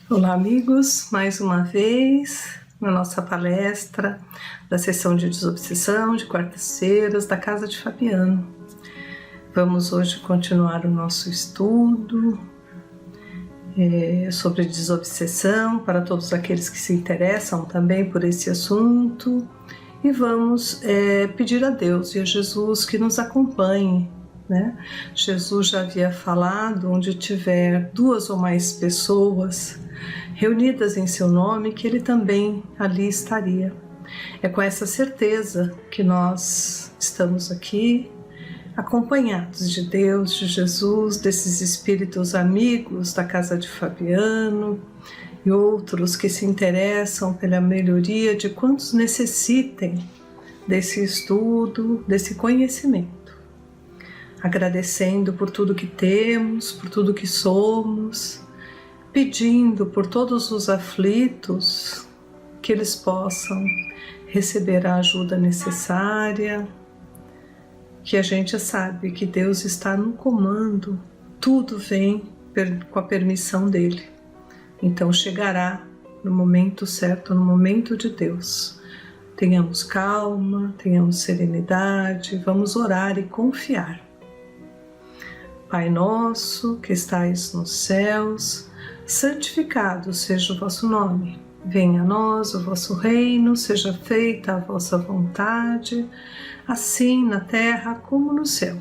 Olá, amigos, mais uma vez na nossa palestra da sessão de desobsessão de quartas-feiras da Casa de Fabiano. Vamos hoje continuar o nosso estudo sobre desobsessão para todos aqueles que se interessam também por esse assunto e vamos pedir a Deus e a Jesus que nos acompanhe. Jesus já havia falado: onde tiver 2 ou mais pessoas reunidas em seu nome, que ele também ali estaria. É com essa certeza que nós estamos aqui, acompanhados de Deus, de Jesus, desses espíritos amigos da Casa de Fabiano e outros que se interessam pela melhoria de quantos necessitem desse estudo, desse conhecimento. Agradecendo por tudo que temos, por tudo que somos, pedindo por todos os aflitos que eles possam receber a ajuda necessária, que a gente sabe que Deus está no comando, tudo vem com a permissão dele, então chegará no momento certo, no momento de Deus. Tenhamos calma, tenhamos serenidade, vamos orar e confiar. Pai nosso, que estais nos céus, santificado seja o vosso nome. Venha a nós o vosso reino, seja feita a vossa vontade, assim na terra como no céu.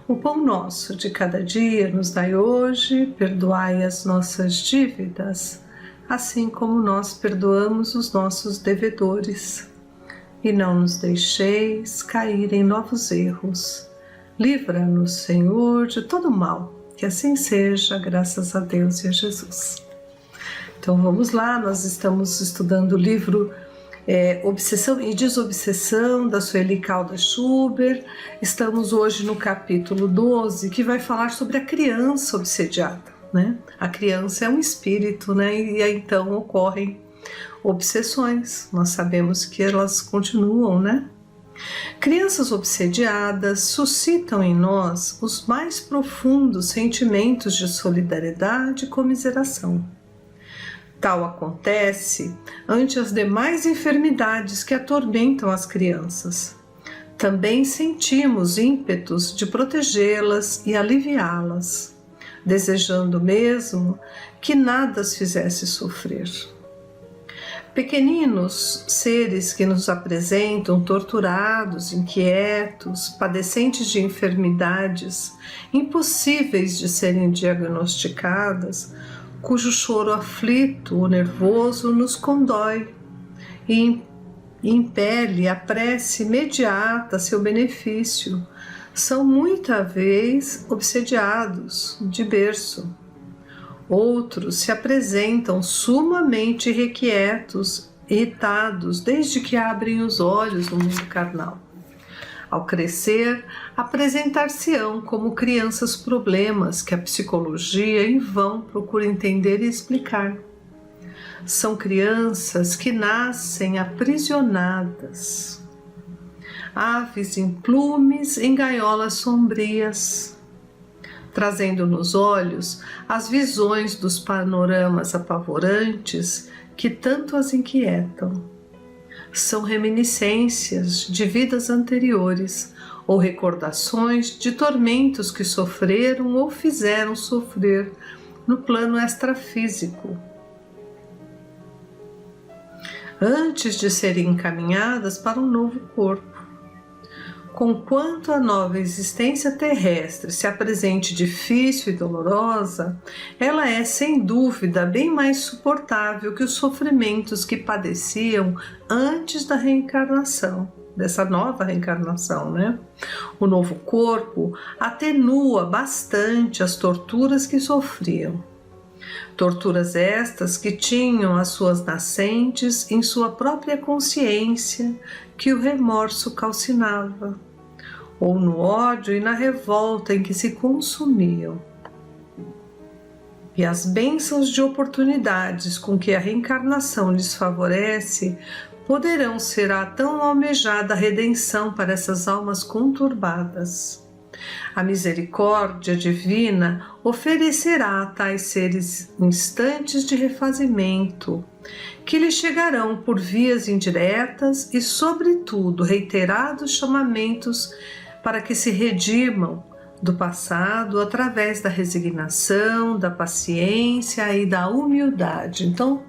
O pão nosso de cada dia nos dai hoje, perdoai as nossas dívidas, assim como nós perdoamos os nossos devedores. E não nos deixeis cair em novos erros. Livra-nos, Senhor, de todo mal, que assim seja, graças a Deus e a Jesus. Então vamos lá, nós estamos estudando o livro Obsessão e Desobsessão, da Sueli Caldas Schubert. Estamos hoje no capítulo 12, que vai falar sobre a criança obsediada. A criança é um espírito, e aí então ocorrem obsessões. Nós sabemos que elas continuam, Crianças obsediadas suscitam em nós os mais profundos sentimentos de solidariedade e comiseração. Tal acontece ante as demais enfermidades que atormentam as crianças. Também sentimos ímpetos de protegê-las e aliviá-las, desejando mesmo que nada as fizesse sofrer. Pequeninos seres que nos apresentam torturados, inquietos, padecentes de enfermidades impossíveis de serem diagnosticadas, cujo choro aflito ou nervoso nos condói e impele a prece imediata a seu benefício, são muita vez obsediados de berço. Outros se apresentam sumamente irrequietos, irritados, desde que abrem os olhos no mundo carnal. Ao crescer, apresentar-se-ão como crianças problemas que a psicologia em vão procura entender e explicar. São crianças que nascem aprisionadas, aves em plumes em gaiolas sombrias, trazendo nos olhos as visões dos panoramas apavorantes que tanto as inquietam. São reminiscências de vidas anteriores ou recordações de tormentos que sofreram ou fizeram sofrer no plano extrafísico, antes de serem encaminhadas para um novo corpo. Conquanto a nova existência terrestre se apresente difícil e dolorosa, ela é, sem dúvida, bem mais suportável que os sofrimentos que padeciam antes da reencarnação, dessa nova reencarnação, O novo corpo atenua bastante as torturas que sofriam. Torturas estas que tinham as suas nascentes em sua própria consciência, que o remorso calcinava, ou no ódio e na revolta em que se consumiam. E as bênçãos de oportunidades com que a reencarnação lhes favorece poderão ser a tão almejada redenção para essas almas conturbadas. A misericórdia divina oferecerá a tais seres instantes de refazimento, que lhes chegarão por vias indiretas e, sobretudo, reiterados chamamentos para que se redimam do passado através da resignação, da paciência e da humildade. Então,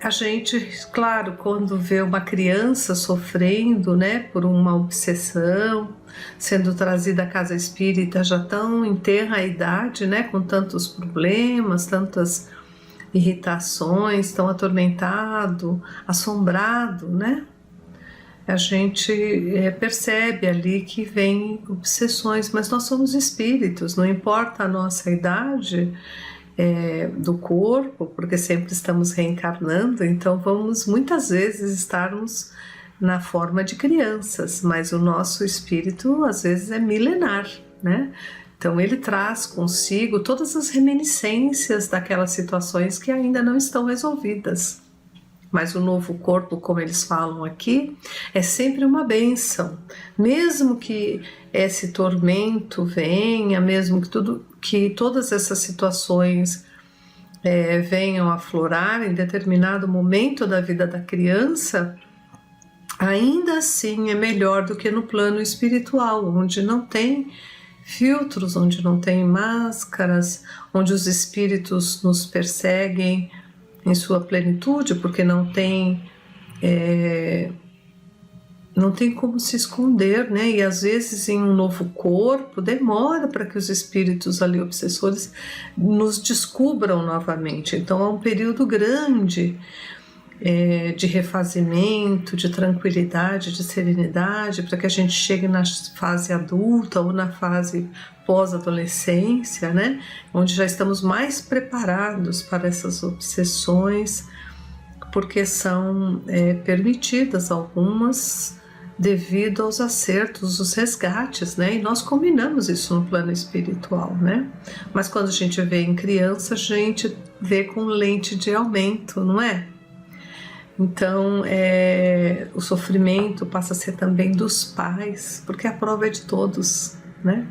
a gente, claro, quando vê uma criança sofrendo, né, por uma obsessão, sendo trazida à casa espírita já tão em tenra idade, né, com tantos problemas, tantas irritações, tão atormentado, assombrado, né? A gente percebe ali que vem obsessões, mas nós somos espíritos, não importa a nossa idade do corpo, porque sempre estamos reencarnando, então vamos muitas vezes estarmos na forma de crianças, mas o nosso espírito às vezes é milenar, né? Então ele traz consigo todas as reminiscências daquelas situações que ainda não estão resolvidas. Mas o novo corpo, como eles falam aqui, é sempre uma bênção. Mesmo que esse tormento venha, mesmo que todas essas situações venham a aflorar em determinado momento da vida da criança, ainda assim é melhor do que no plano espiritual, onde não tem filtros, onde não tem máscaras, onde os espíritos nos perseguem em sua plenitude, porque não tem como se esconder, né? E às vezes em um novo corpo demora para que os espíritos ali obsessores nos descubram novamente. Então é um período grande de refazimento, de tranquilidade, de serenidade, para que a gente chegue na fase adulta ou na fase pós-adolescência, né? Onde já estamos mais preparados para essas obsessões, porque são permitidas algumas devido aos acertos, os resgates, né? E nós combinamos isso no plano espiritual, né? Mas quando a gente vê em criança, a gente vê com lente de aumento, não é? Então, o sofrimento passa a ser também dos pais, porque a prova é de todos, né?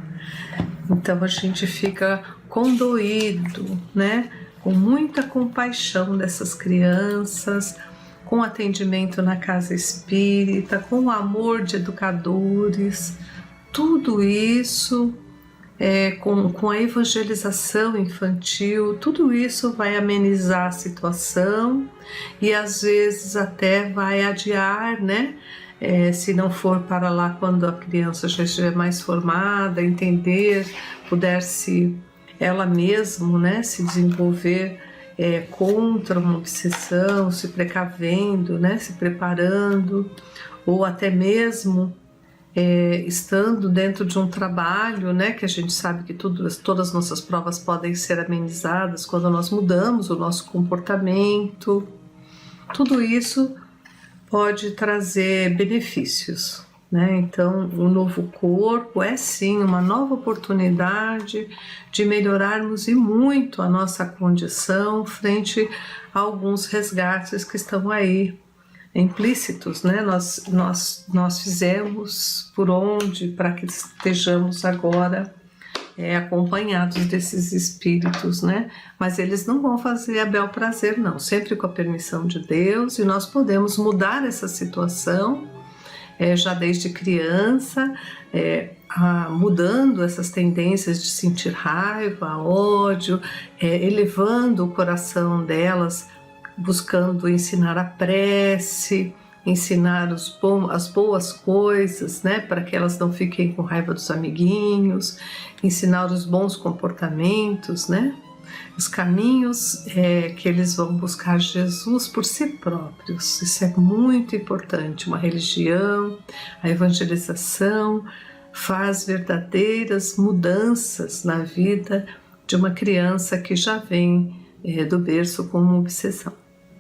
Então a gente fica condoído, né? Com muita compaixão dessas crianças, com atendimento na casa espírita, com o amor de educadores, tudo isso, com a evangelização infantil, tudo isso vai amenizar a situação e às vezes até vai adiar, né? Se não for para lá quando a criança já estiver mais formada, entender, puder-se ela mesma, né, se desenvolver contra uma obsessão, se precavendo, né, se preparando, ou até mesmo estando dentro de um trabalho, né, que a gente sabe que todas as nossas provas podem ser amenizadas quando nós mudamos o nosso comportamento. Tudo isso pode trazer benefícios, né? Então, o novo corpo é sim uma nova oportunidade de melhorarmos e muito a nossa condição frente a alguns resgates que estão aí implícitos, né? Nós fizemos por onde para que estejamos agora acompanhados desses espíritos, né? Mas eles não vão fazer a bel prazer, não, sempre com a permissão de Deus, e nós podemos mudar essa situação já desde criança, mudando essas tendências de sentir raiva, ódio, elevando o coração delas, buscando ensinar a prece, ensinar as boas coisas, né, para que elas não fiquem com raiva dos amiguinhos, ensinar os bons comportamentos, né, os caminhos que eles vão buscar Jesus por si próprios. Isso é muito importante. Uma religião, a evangelização faz verdadeiras mudanças na vida de uma criança que já vem do berço com uma obsessão.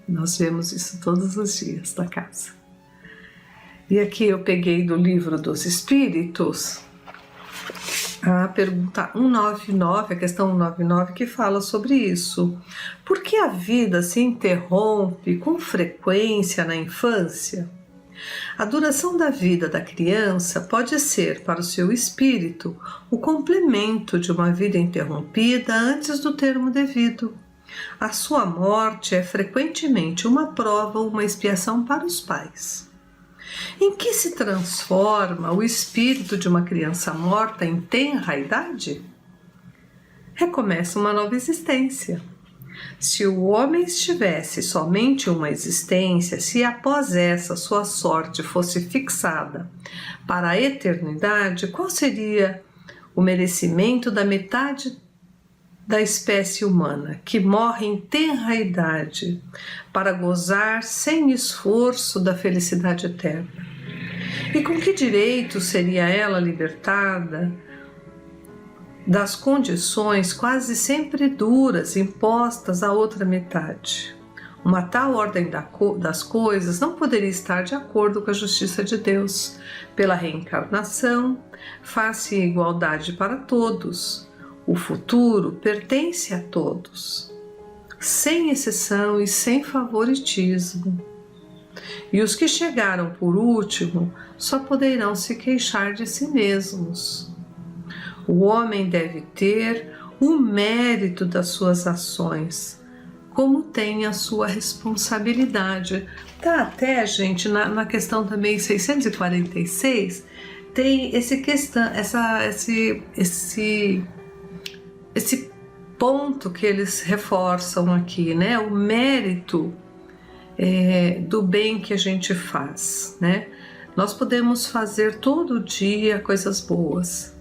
Nós vemos isso todos os dias na casa. E aqui eu peguei do Livro dos Espíritos a pergunta 199, a questão 199, que fala sobre isso. Por que a vida se interrompe com frequência na infância? A duração da vida da criança pode ser, para o seu espírito, o complemento de uma vida interrompida antes do termo devido. A sua morte é frequentemente uma prova ou uma expiação para os pais. Em que se transforma o espírito de uma criança morta em tenra idade? Recomeça uma nova existência. Se o homem estivesse somente uma existência, se após essa sua sorte fosse fixada para a eternidade, qual seria o merecimento da metade da espécie humana, que morre em tenra idade para gozar sem esforço da felicidade eterna? E com que direito seria ela libertada das condições quase sempre duras impostas à outra metade? Uma tal ordem das coisas não poderia estar de acordo com a justiça de Deus. Pela reencarnação, faz-se igualdade para todos. O futuro pertence a todos, sem exceção e sem favoritismo. E os que chegaram por último só poderão se queixar de si mesmos. O homem deve ter o mérito das suas ações, como tem a sua responsabilidade. Tá até, gente, na questão também 646, tem esse ponto que eles reforçam aqui, né? O mérito do bem que a gente faz, né? Nós podemos fazer todo dia coisas boas.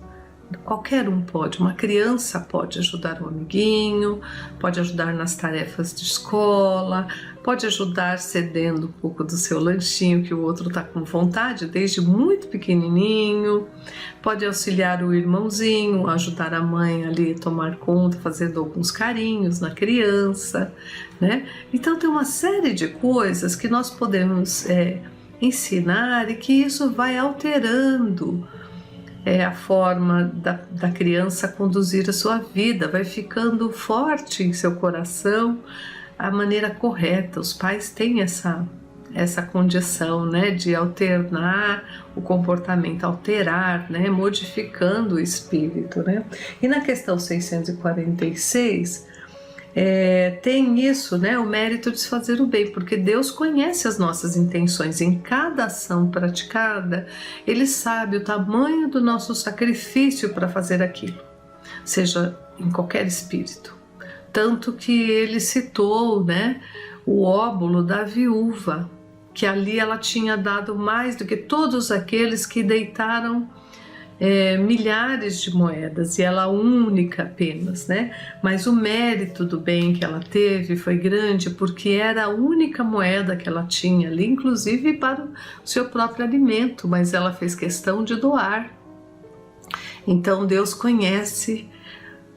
Qualquer um pode, uma criança pode ajudar um amiguinho, pode ajudar nas tarefas de escola, pode ajudar cedendo um pouco do seu lanchinho que o outro está com vontade, desde muito pequenininho, pode auxiliar o irmãozinho, ajudar a mãe ali a tomar conta, fazendo alguns carinhos na criança, né? Então tem uma série de coisas que nós podemos ensinar e que isso vai alterando a forma da criança conduzir a sua vida, vai ficando forte em seu coração a maneira correta. Os pais têm essa condição, né, de alternar o comportamento, alterar, né, modificando o espírito, né? E na questão 646, tem isso, né, o mérito de se fazer o bem, porque Deus conhece as nossas intenções. Em cada ação praticada, Ele sabe o tamanho do nosso sacrifício para fazer aquilo, seja em qualquer espírito. Tanto que Ele citou, né, o óbolo da viúva, que ali ela tinha dado mais do que todos aqueles que deitaram milhares de moedas, e ela única apenas, né? Mas o mérito do bem que ela teve foi grande, porque era a única moeda que ela tinha ali, inclusive para o seu próprio alimento, mas ela fez questão de doar. Então Deus conhece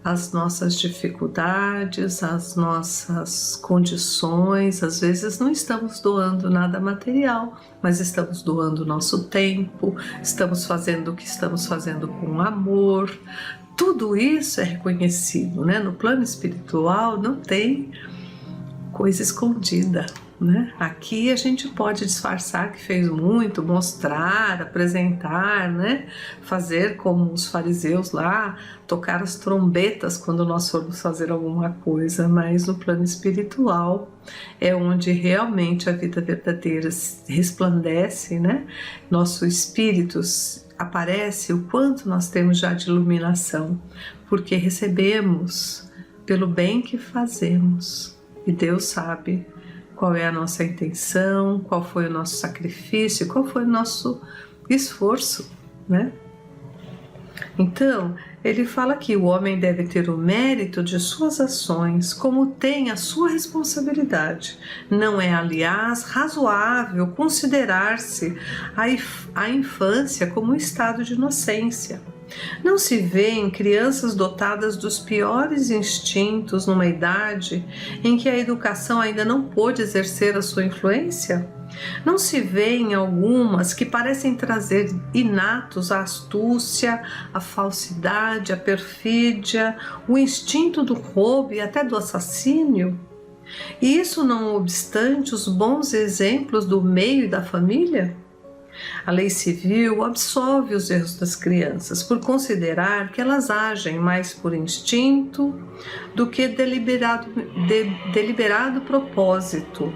as nossas dificuldades, as nossas condições. Às vezes não estamos doando nada material, mas estamos doando o nosso tempo, estamos fazendo o que estamos fazendo com amor. Tudo isso é reconhecido, né? No plano espiritual não tem coisa escondida, né? Aqui a gente pode disfarçar que fez muito, mostrar, apresentar, né? Fazer como os fariseus lá, tocar as trombetas quando nós formos fazer alguma coisa, mas no plano espiritual é onde realmente a vida verdadeira resplandece, né? Nosso espírito aparece, o quanto nós temos já de iluminação, porque recebemos pelo bem que fazemos, e Deus sabe qual é a nossa intenção, qual foi o nosso sacrifício, qual foi o nosso esforço, né? Então, ele fala que o homem deve ter o mérito de suas ações, como tem a sua responsabilidade. Não é, aliás, razoável considerar-se a infância como um estado de inocência. Não se vêem crianças dotadas dos piores instintos numa idade em que a educação ainda não pôde exercer a sua influência? Não se vêem algumas que parecem trazer inatos a astúcia, a falsidade, a perfídia, o instinto do roubo e até do assassínio? E isso não obstante os bons exemplos do meio e da família? A lei civil absolve os erros das crianças por considerar que elas agem mais por instinto do que deliberado propósito.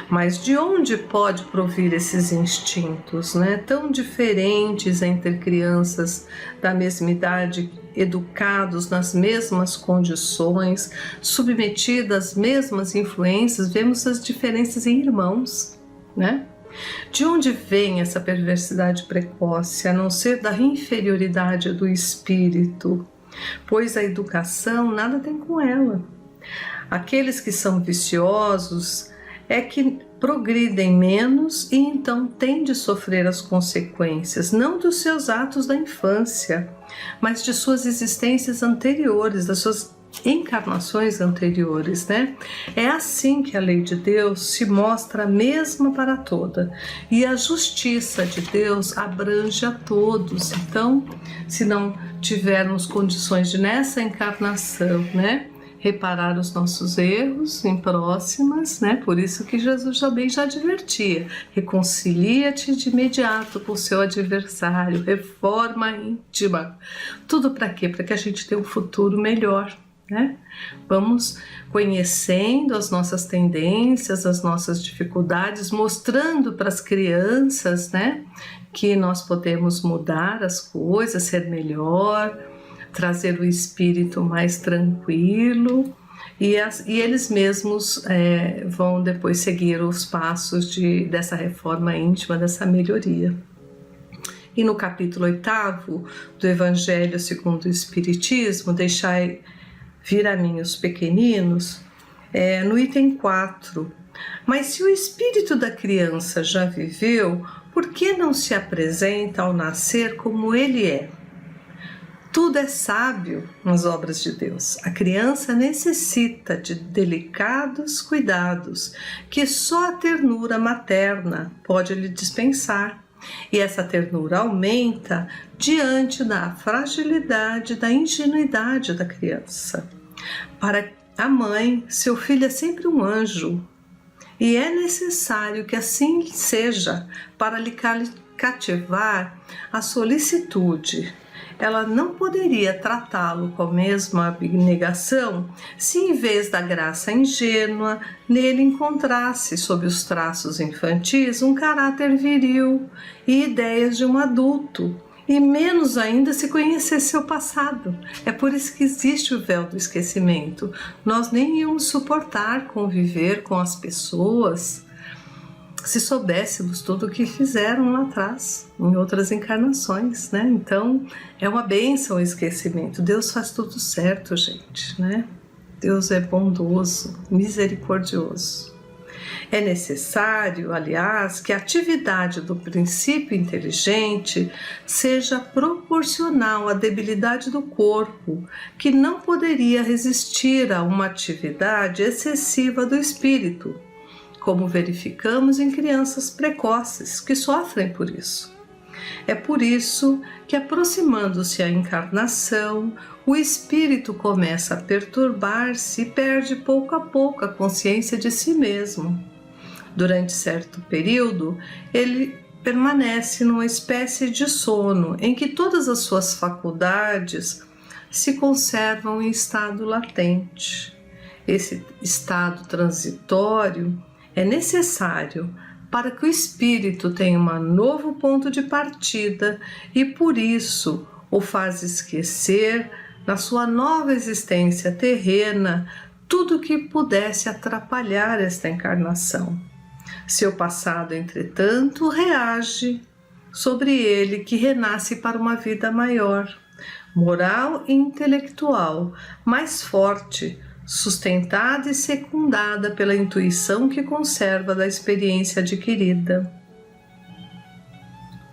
Mas de onde pode provir esses instintos, né? Tão diferentes entre crianças da mesma idade, educados nas mesmas condições, submetidos às mesmas influências? Vemos as diferenças em irmãos, né? De onde vem essa perversidade precoce, a não ser da inferioridade do espírito? Pois a educação nada tem com ela. Aqueles que são viciosos é que progridem menos e então têm de sofrer as consequências, não dos seus atos da infância, mas de suas existências anteriores, das suas encarnações anteriores, né? É assim que a lei de Deus se mostra a mesma para toda, e a justiça de Deus abrange a todos. Então, se não tivermos condições de nessa encarnação, né, reparar os nossos erros em próximas, né? Por isso que Jesus também já advertia: reconcilia-te de imediato com o seu adversário, reforma íntima. Tudo para quê? Para que a gente tenha um futuro melhor, né? Vamos conhecendo as nossas tendências, as nossas dificuldades, mostrando para as crianças, né, que nós podemos mudar as coisas, ser melhor, trazer o espírito mais tranquilo, e eles mesmos vão depois seguir os passos dessa reforma íntima, dessa melhoria. E no capítulo 8º do Evangelho segundo o Espiritismo, deixai vir a mim os pequeninos, no item 4, mas se o espírito da criança já viveu, por que não se apresenta ao nascer como ele é? Tudo é sábio nas obras de Deus. A criança necessita de delicados cuidados que só a ternura materna pode lhe dispensar. E essa ternura aumenta diante da fragilidade, da ingenuidade da criança. Para a mãe, seu filho é sempre um anjo, e é necessário que assim seja para lhe cativar a solicitude. Ela não poderia tratá-lo com a mesma abnegação se, em vez da graça ingênua, nele encontrasse, sob os traços infantis, um caráter viril e ideias de um adulto, e menos ainda se conhecesse seu passado. É por isso que existe o véu do esquecimento. Nós nem íamos suportar conviver com as pessoas se soubéssemos tudo o que fizeram lá atrás, em outras encarnações, né? Então, é uma bênção o esquecimento. Deus faz tudo certo, gente, né? Deus é bondoso, misericordioso. É necessário, aliás, que a atividade do princípio inteligente seja proporcional à debilidade do corpo, que não poderia resistir a uma atividade excessiva do espírito, como verificamos em crianças precoces que sofrem por isso. É por isso que, aproximando-se a encarnação, o espírito começa a perturbar-se e perde pouco a pouco a consciência de si mesmo. Durante certo período, ele permanece numa espécie de sono em que todas as suas faculdades se conservam em estado latente. Esse estado transitório é necessário para que o espírito tenha um novo ponto de partida e, por isso, o faz esquecer, na sua nova existência terrena, tudo que pudesse atrapalhar esta encarnação. Seu passado, entretanto, reage sobre ele, que renasce para uma vida maior, moral e intelectual, mais forte, sustentada e secundada pela intuição que conserva da experiência adquirida.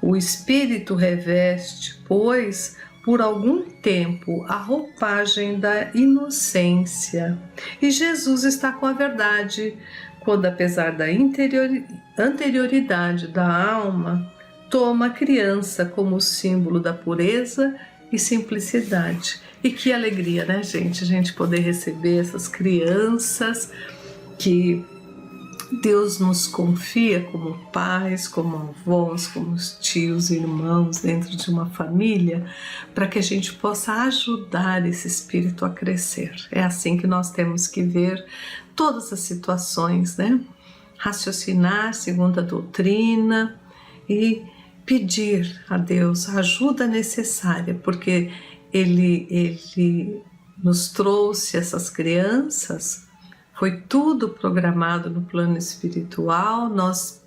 O espírito reveste, pois, por algum tempo, a roupagem da inocência, e Jesus está com a verdade, quando, apesar da anterioridade da alma, toma a criança como símbolo da pureza e simplicidade. E que alegria, né, gente? A gente poder receber essas crianças que Deus nos confia como pais, como avós, como tios, irmãos dentro de uma família, para que a gente possa ajudar esse espírito a crescer. É assim que nós temos que ver todas as situações, né? Raciocinar segundo a doutrina e pedir a Deus a ajuda necessária, porque Ele nos trouxe essas crianças. Foi tudo programado no plano espiritual, nós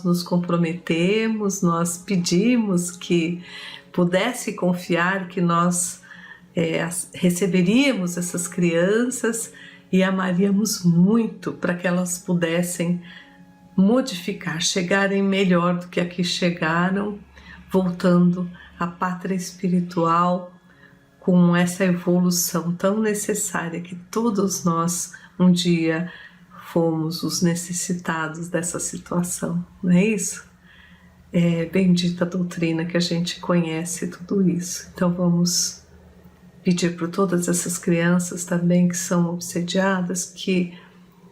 nos comprometemos, nós pedimos que pudesse confiar que nós receberíamos essas crianças e amaríamos muito para que elas pudessem modificar, chegarem melhor do que aqui chegaram, voltando à pátria espiritual com essa evolução tão necessária que todos nós um dia fomos os necessitados dessa situação, não é isso? É bendita a doutrina que a gente conhece tudo isso. Então vamos pedir por todas essas crianças também que são obsediadas, que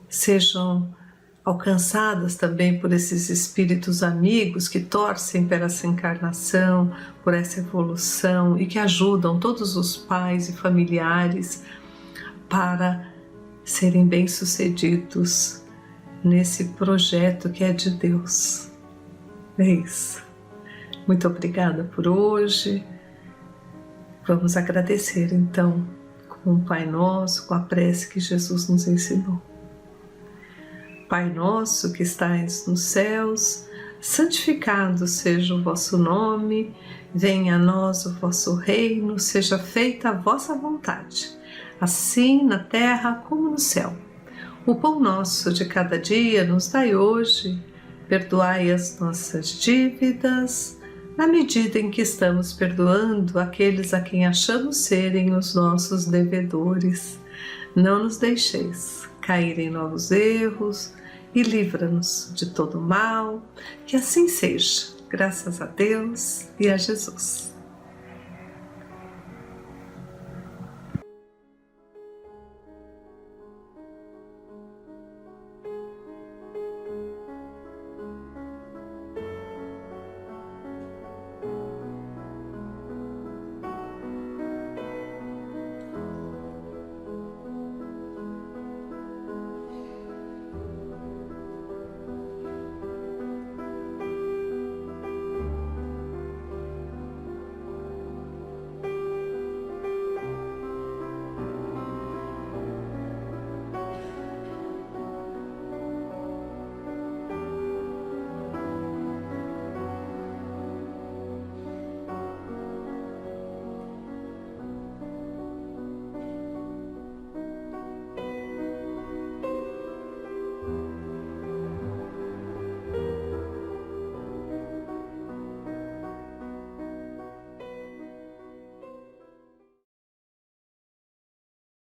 sejam alcançadas também por esses espíritos amigos que torcem por essa encarnação, por essa evolução e que ajudam todos os pais e familiares para serem bem-sucedidos nesse projeto que é de Deus. É isso. Muito obrigada por hoje. Vamos agradecer então com o Pai Nosso, com a prece que Jesus nos ensinou. Pai nosso que estais nos céus, santificado seja o vosso nome, venha a nós o vosso reino, seja feita a vossa vontade, assim na terra como no céu. O pão nosso de cada dia nos dai hoje, perdoai as nossas dívidas, na medida em que estamos perdoando aqueles a quem achamos serem os nossos devedores. Não nos deixeis cair em novos erros e livra-nos de todo mal, que assim seja, graças a Deus e a Jesus.